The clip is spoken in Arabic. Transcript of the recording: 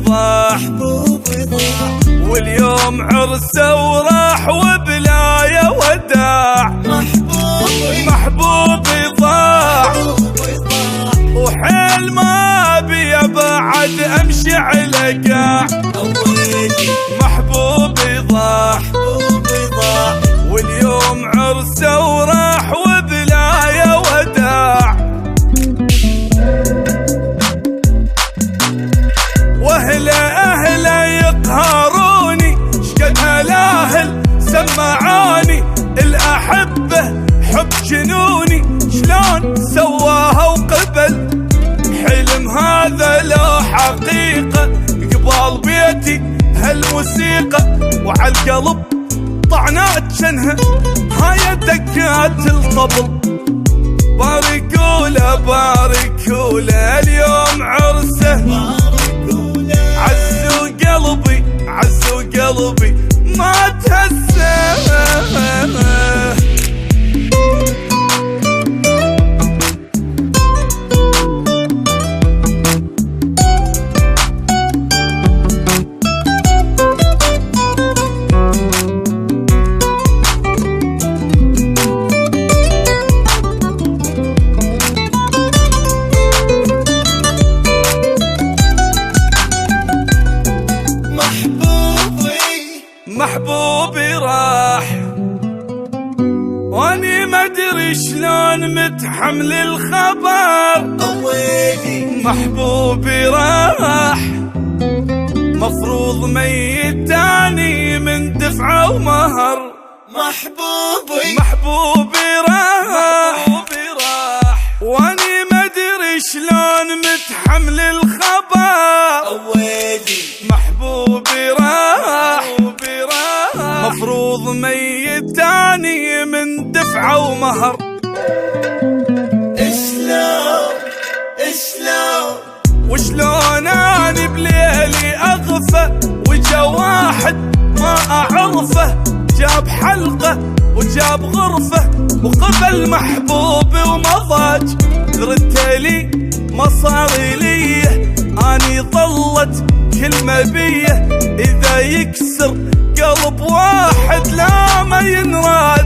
ضاح واليوم عرسه وراح وبلايا وداع. محبوبي ضاع وحيل ما بي بعد امشي على قاع. محبوبي ضاع واليوم عرسه وراح وبلايا وداع. واهله يقهروني شقد هالاهل سمعوني. الاحبه حب جنوني شلون سواها وقبل. حلم هذا لو حقيقه قبال بيتي هالموسيقى. وعالقلب طعنات شنها هاي دقات الطبل. باركوله باركوله اليوم عرسه. عزوا قلبي عزوا قلبي ما تهزه. محبوبي راح واني ما ادري شلون متحمل الخبر. محبوبي راح مفروض ميت تاني من دفعه ومهر. محبوبي راح واني ما ادري شلون متحمل الخبر. محبوبي راح مفروض ميت تاني من دفعه ومهر. وشلون اني بليلي اغفى وجا واحد ما اعرفه. جاب حلقه وجاب غرفه وقبل محبوبي ومضاج. ردتلي ما صار لي اني ظلت كلمه بيه. اذا يكسر قلب واحد لا ما ينراج.